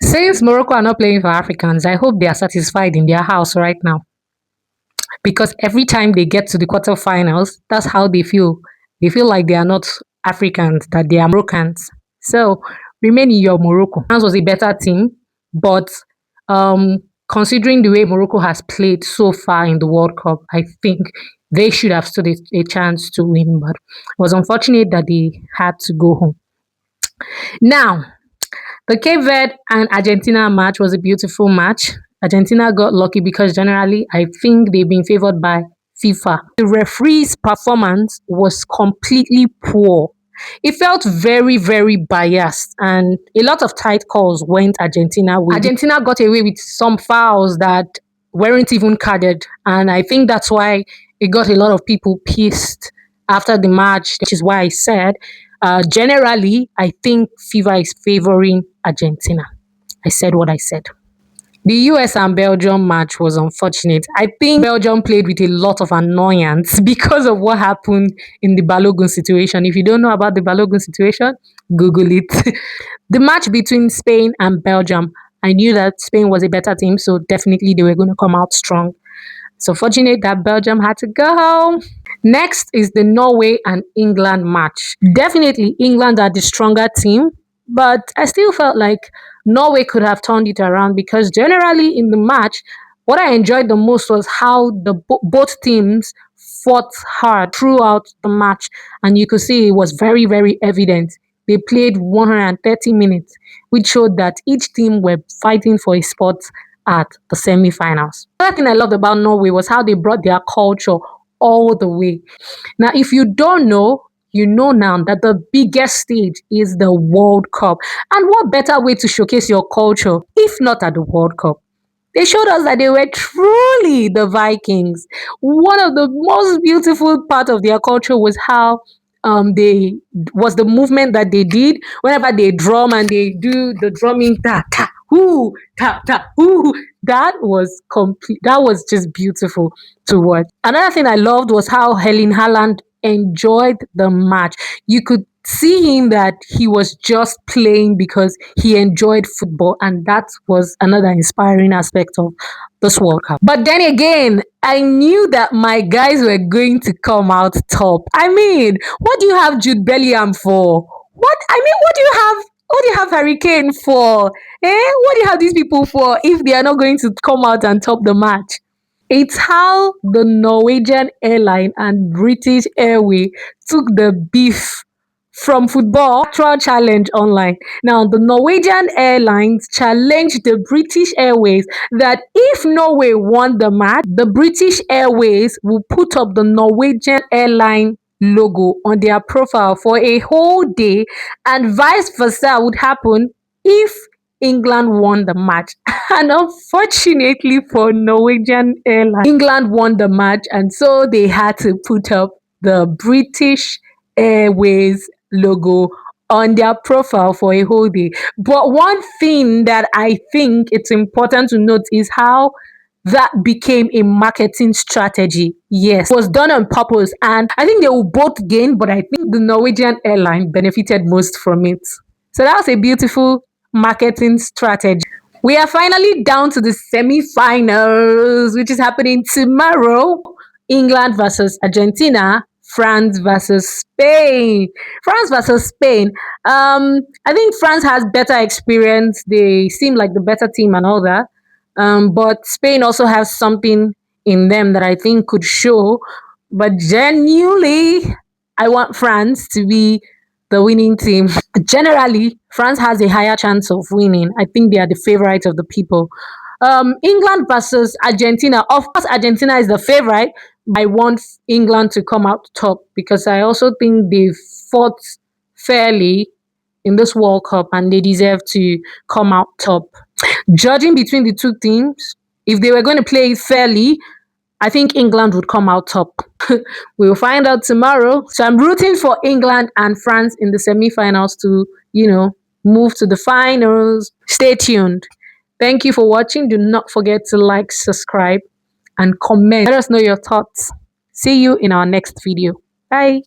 Since Morocco are not playing for Africans, I hope they are satisfied in their house right now because every time they get to the quarterfinals, that's how they feel. They feel like they are not Africans, that they are Moroccans. So remain in your Morocco. France was a better team, but um, considering the way Morocco has played so far in the World Cup, I think they should have stood a chance to win. But it was unfortunate that they had to go home. Now, the Cape Verde and Argentina match was a beautiful match. Argentina got lucky because generally I think they've been favored by FIFA. The referee's performance was completely poor. It felt very, very biased, and a lot of tight calls went Argentina way. Argentina got away with some fouls that weren't even carded, and I think that's why it got a lot of people pissed after the match, which is why I said generally, I think FIFA is favoring Argentina. I said what I said. The US and Belgium match was unfortunate. I think Belgium played with a lot of annoyance because of what happened in the Balogun situation. If you don't know about the Balogun situation, Google it. The match between Spain and Belgium, I knew that Spain was a better team, so definitely they were going to come out strong. So fortunate that Belgium had to go home. Next is the Norway and England match. Definitely England are the stronger team, but I still felt like Norway could have turned it around because generally in the match, what I enjoyed the most was how both teams fought hard throughout the match, and you could see it was very, very evident. They played 130 minutes, which showed that each team were fighting for a spot at the semifinals. Another thing I loved about Norway was how they brought their culture all the way. Now, if you don't know, you know now that the biggest stage is the World Cup. And what better way to showcase your culture if not at the World Cup? They showed us that they were truly the Vikings. One of the most beautiful part of their culture was how they was the movement that they did whenever they drum and they do the drumming ta ta hoo ta ta hoo. That was complete. That was just beautiful to watch. Another thing I loved was how Helen Haaland enjoyed the match. You could see him that he was just playing because he enjoyed football, and that was another inspiring aspect of this World Cup. But then again, I knew that my guys were going to come out top. I mean, what do you have Jude Bellingham for? What do you have? What do you have Harry Kane for? What do you have these people for if they are not going to come out and top the match? It's how the Norwegian airline and British Airways took the beef from football actual challenge online. Now, the Norwegian Airlines challenged the British Airways that if Norway won the match, the British Airways will put up the Norwegian airline logo on their profile for a whole day, and vice versa would happen if England won the match. And unfortunately for Norwegian Airlines, England won the match, and so they had to put up the British Airways logo on their profile for a whole day. But one thing that I think it's important to note is how that became a marketing strategy. Yes, it was done on purpose, and I think they will both gain, but I think the Norwegian airline benefited most from it. So that was a beautiful marketing strategy. We are finally down to the semi-finals, which is happening tomorrow. England versus Argentina, France versus Spain. France versus Spain. I think France has better experience. They seem like the better team and all that. But Spain also has something in them that I think could show. But genuinely, I want France to be the winning team. Generally, France has a higher chance of winning. I think they are the favorite of the people. England versus Argentina. Of course, Argentina is the favorite. I want England to come out top because I also think they fought fairly in this World Cup and they deserve to come out top. Judging between the two teams, if they were going to play fairly, I think England would come out top. We will find out tomorrow. So I'm rooting for England and France in the semi-finals to, move to the finals. Stay tuned. Thank you for watching. Do not forget to like, subscribe, and comment. Let us know your thoughts. See you in our next video. Bye.